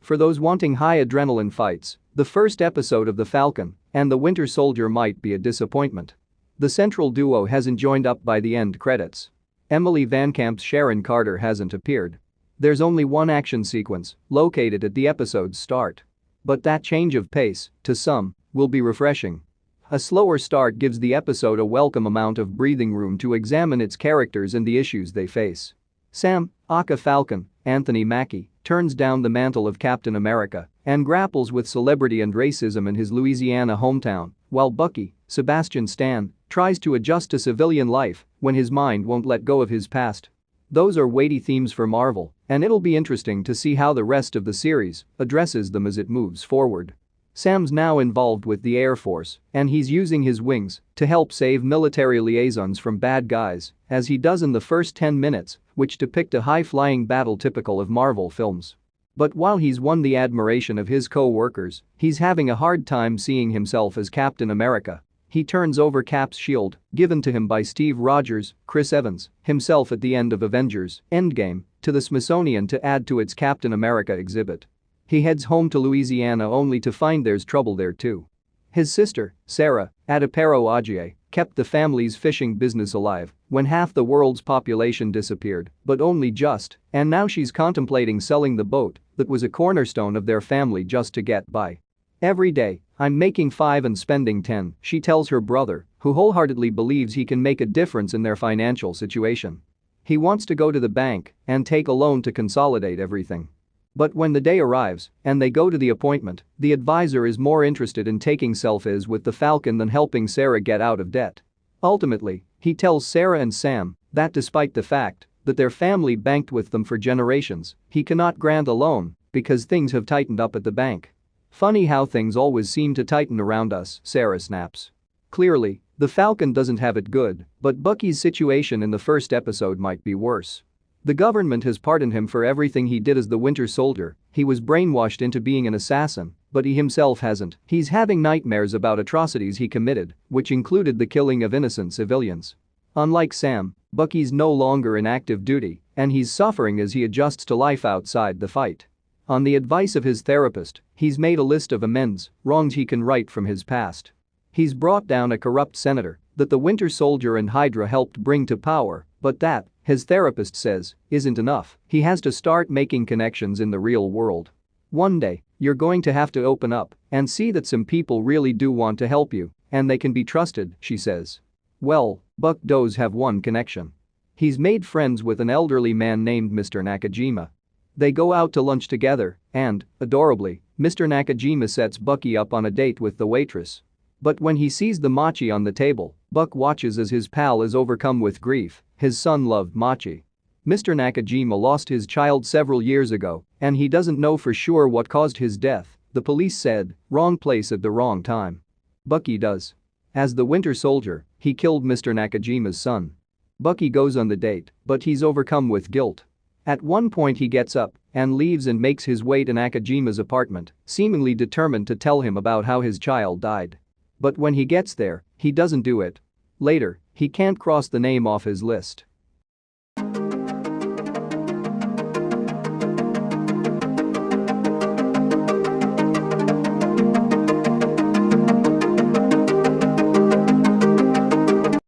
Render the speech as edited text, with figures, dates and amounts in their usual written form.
For those wanting high adrenaline fights, the first episode of The Falcon and the Winter Soldier might be a disappointment. The central duo hasn't joined up by the end credits. Emily Van Camp's Sharon Carter hasn't appeared. There's only one action sequence located at the episode's start. But that change of pace, to some, will be refreshing. A slower start gives the episode a welcome amount of breathing room to examine its characters and the issues they face. Sam, aka Falcon, Anthony Mackie, turns down the mantle of Captain America and grapples with celebrity and racism in his Louisiana hometown, while Bucky, Sebastian Stan, tries to adjust to civilian life when his mind won't let go of his past. Those are weighty themes for Marvel, and it'll be interesting to see how the rest of the series addresses them as it moves forward. Sam's now involved with the Air Force, and he's using his wings to help save military liaisons from bad guys, as he does in the first 10 minutes, which depict a high-flying battle typical of Marvel films. But while he's won the admiration of his co-workers, he's having a hard time seeing himself as Captain America. He turns over Cap's shield, given to him by Steve Rogers, Chris Evans, himself at the end of Avengers: Endgame, to the Smithsonian to add to its Captain America exhibit. He heads home to Louisiana only to find there's trouble there too. His sister, Sarah, Adepero Ajayi, kept the family's fishing business alive when half the world's population disappeared, but only just, and now she's contemplating selling the boat that was a cornerstone of their family just to get by. Every day, I'm making 5 and spending 10, she tells her brother, who wholeheartedly believes he can make a difference in their financial situation. He wants to go to the bank and take a loan to consolidate everything. But when the day arrives and they go to the appointment, the advisor is more interested in taking selfies with the Falcon than helping Sarah get out of debt. Ultimately, he tells Sarah and Sam that despite the fact that their family banked with them for generations, he cannot grant a loan because things have tightened up at the bank. Funny how things always seem to tighten around us, Sarah snaps. Clearly, the Falcon doesn't have it good, but Bucky's situation in the first episode might be worse. The government has pardoned him for everything he did as the Winter Soldier. He was brainwashed into being an assassin, but he himself hasn't. He's having nightmares about atrocities he committed, which included the killing of innocent civilians. Unlike Sam, Bucky's no longer in active duty, and he's suffering as he adjusts to life outside the fight. On the advice of his therapist, he's made a list of amends, wrongs he can right from his past. He's brought down a corrupt senator that the Winter Soldier and Hydra helped bring to power, but that, his therapist says, isn't enough. He has to start making connections in the real world. One day, you're going to have to open up and see that some people really do want to help you, and they can be trusted, she says. Well, Buck does have one connection. He's made friends with an elderly man named Mr. Nakajima. They go out to lunch together, and, adorably, Mr. Nakajima sets Bucky up on a date with the waitress. But when he sees the mochi on the table, Buck watches as his pal is overcome with grief. His son loved mochi. Mr. Nakajima lost his child several years ago, and he doesn't know for sure what caused his death, the police said, wrong place at the wrong time. Bucky does. As the Winter Soldier, he killed Mr. Nakajima's son. Bucky goes on the date, but he's overcome with guilt. At one point he gets up and leaves and makes his way to Nakajima's apartment, seemingly determined to tell him about how his child died. But when he gets there, he doesn't do it. Later, he can't cross the name off his list.